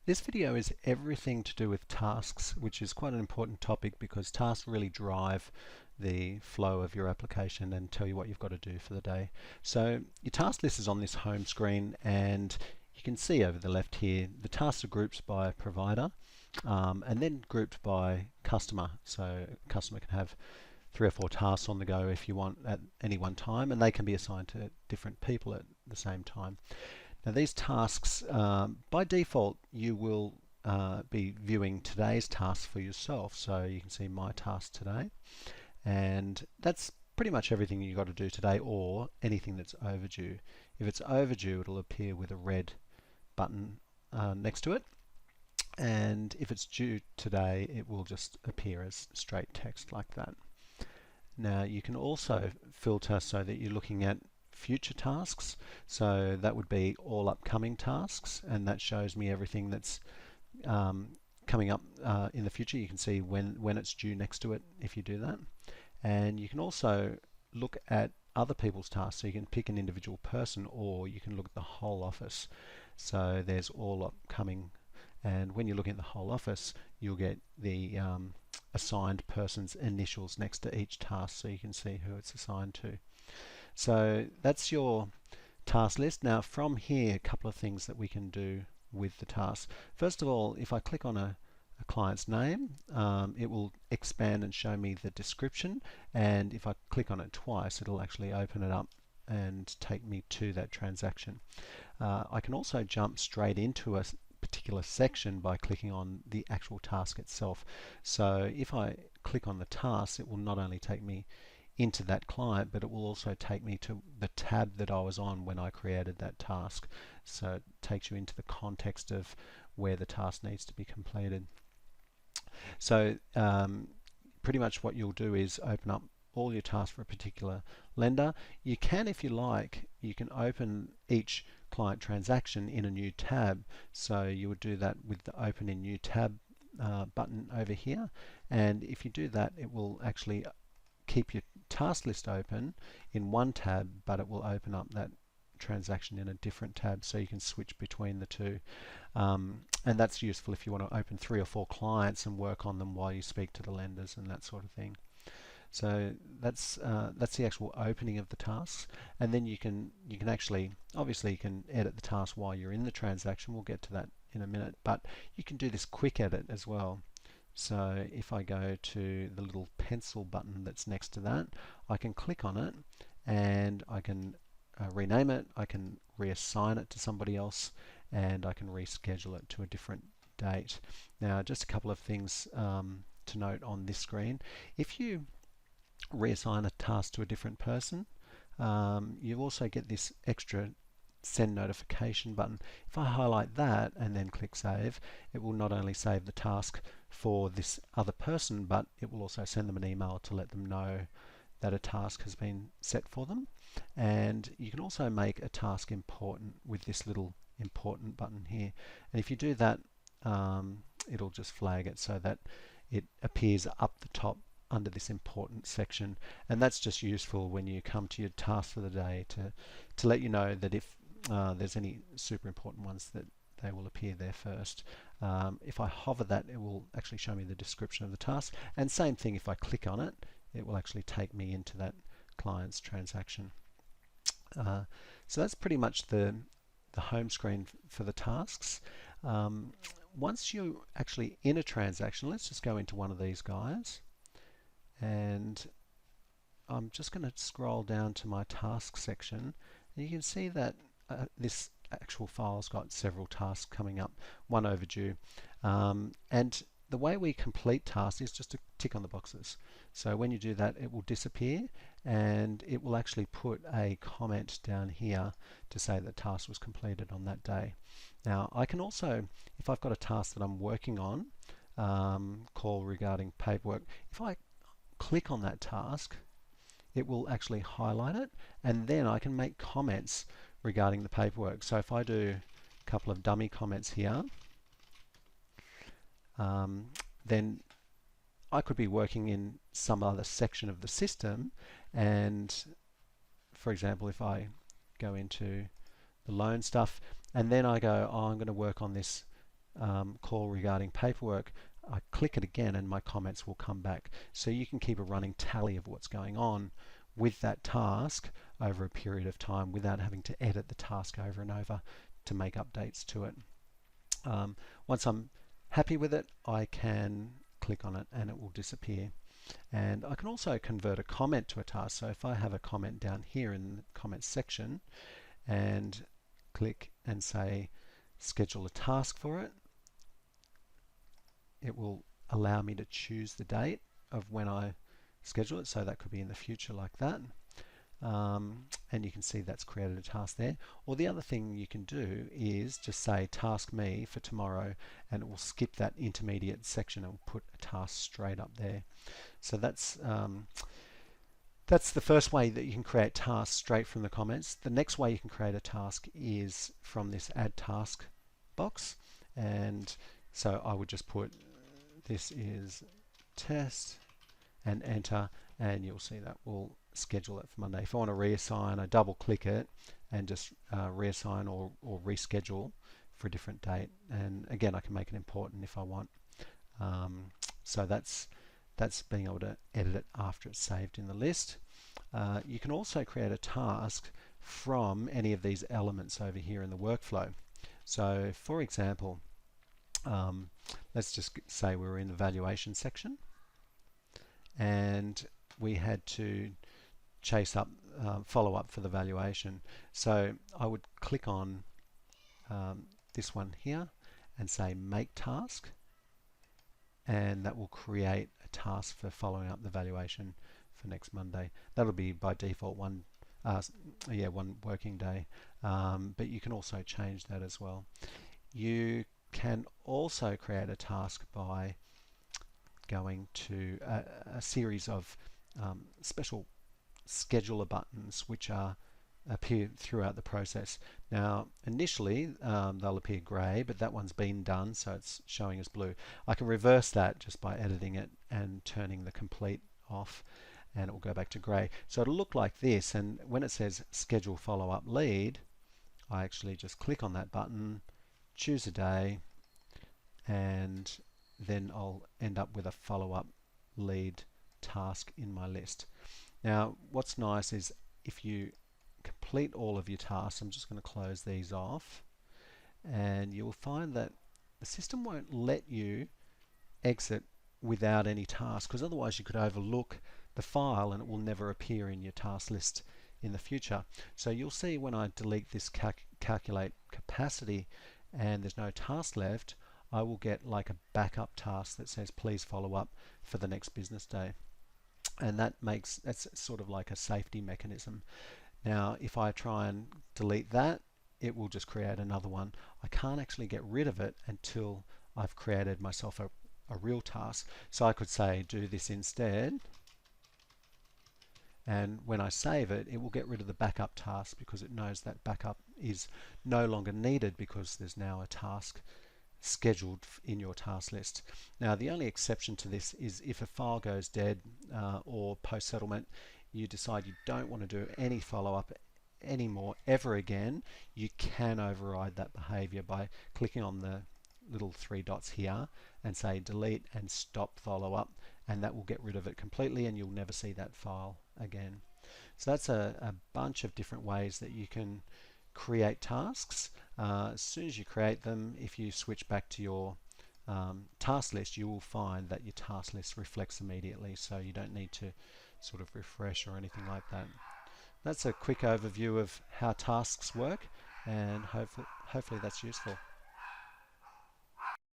This video is everything to do with tasks, which is quite an important topic because tasks really drive the flow of your application and tell you what you've got to do for the day. So your task list is on this home screen, and you can see over the left here the tasks are grouped by provider and then grouped by customer. So a customer can have 3 or 4 tasks on the go if you want at any one time, and they can be assigned to different people at the same time. Now these tasks, by default, you will be viewing today's task for yourself. So you can see my task today, and that's pretty much everything you've got to do today or anything that's overdue. If it's overdue, it'll appear with a red button next to it. And if it's due today, it will just appear as straight text like that. Now you can also filter so that you're looking at future tasks. So that would be all upcoming tasks, and that shows me everything that's coming up in the future. You can see when it's due next to it if you do that. And you can also look at other people's tasks. So you can pick an individual person, or you can look at the whole office. So there's all upcoming, and when you look at the whole office, you'll get the assigned person's initials next to each task, so you can see who it's assigned to. So that's your task list. Now from here, a couple of things that we can do with the task. First of all, if I click on a client's name, it will expand and show me the description, and if I click on it twice, it'll actually open it up and take me to that transaction. I can also jump straight into a particular section by clicking on the actual task itself. So if I click on the task, it will not only take me into that client, but it will also take me to the tab that I was on when I created that task. So it takes you into the context of where the task needs to be completed. So pretty much what you'll do is open up all your tasks for a particular lender. You can, if you like, you can open each client transaction in a new tab. So you would do that with the open in new tab button over here, and if you do that, it will actually keep your task list open in one tab, but it will open up that transaction in a different tab, so you can switch between the two. And that's useful if you want to open 3 or 4 clients and work on them while you speak to the lenders and that sort of thing. So that's the actual opening of the tasks, and then you can actually, obviously you can edit the task while you're in the transaction. We'll get to that in a minute, but you can do this quick edit as well. So if I go to the little pencil button that's next to that, I can click on it and I can rename it, I can reassign it to somebody else, and I can reschedule it to a different date. Now just a couple of things to note on this screen. If you reassign a task to a different person, you also get this extra send notification button. If I highlight that and then click save, it will not only save the task for this other person, but it will also send them an email to let them know that a task has been set for them. And you can also make a task important with this little important button here. And if you do that, it'll just flag it so that it appears up the top under this important section, and that's just useful when you come to your task for the day to let you know that if there's any super important ones, that they will appear there first. If I hover that, it will actually show me the description of the task, and same thing, if I click on it, it will actually take me into that client's transaction. So that's pretty much the home screen for the tasks. Once you're actually in a transaction, let's just go into one of these guys, and I'm just going to scroll down to my task section, and you can see that this actual file's got several tasks coming up, one overdue, and the way we complete tasks is just to tick on the boxes. So when you do that, it will disappear, and it will actually put a comment down here to say that task was completed on that day. Now I can also, if I've got a task that I'm working on, call regarding paperwork, if I click on that task, it will actually highlight it, and then I can make comments regarding the paperwork. So if I do a couple of dummy comments here, then I could be working in some other section of the system, and for example, if I go into the loan stuff, and then I go, oh, I'm going to work on this call regarding paperwork, I click it again and my comments will come back. So you can keep a running tally of what's going on with that task over a period of time without having to edit the task over and over to make updates to it. Once I'm happy with it, I can click on it and it will disappear. And I can also convert a comment to a task. So if I have a comment down here in the comments section and click and say schedule a task for it, it will allow me to choose the date of when I schedule it. So that could be in the future like that. And you can see that's created a task there. Or the other thing you can do is just say task me for tomorrow, and it will skip that intermediate section and will put a task straight up there. So that's the first way that you can create tasks straight from the comments. The next way you can create a task is from this add task box. And so I would just put this is test and enter, and you'll see that will schedule it for Monday. If I want to reassign, I double click it and just reassign or reschedule for a different date. And again, I can make it important if I want. So that's being able to edit it after it's saved in the list. You can also create a task from any of these elements over here in the workflow. So for example, let's just say we're in the valuation section and we had to chase up, follow up for the valuation. So I would click on this one here and say make task, and that will create a task for following up the valuation for next Monday. That'll be by default one working day, but you can also change that as well. You can also create a task by going to a series of special scheduler buttons which appear throughout the process. Now initially they'll appear grey, but that one's been done, so it's showing as blue. I can reverse that just by editing it and turning the complete off, and it will go back to grey. So it'll look like this, and when it says schedule follow-up lead, I actually just click on that button, choose a day, and then I'll end up with a follow-up lead task in my list. Now what's nice is if you complete all of your tasks, I'm just going to close these off, and you'll find that the system won't let you exit without any tasks, because otherwise you could overlook the file and it will never appear in your task list in the future. So you'll see when I delete this calculate capacity and there's no task left, I will get like a backup task that says please follow up for the next business day. And that's sort of like a safety mechanism. Now if I try and delete that, it will just create another one. I can't actually get rid of it until I've created myself a real task. So I could say do this instead, and when I save it, it will get rid of the backup task because it knows that backup is no longer needed because there's now a task scheduled in your task list. Now the only exception to this is if a file goes dead or post settlement you decide you don't want to do any follow-up anymore ever again, you can override that behavior by clicking on the little three dots here and say delete and stop follow-up, and that will get rid of it completely and you'll never see that file again. So that's a bunch of different ways that you can create tasks. As soon as you create them, if you switch back to your task list, you will find that your task list reflects immediately, so you don't need to sort of refresh or anything like that. That's a quick overview of how tasks work, and hopefully that's useful.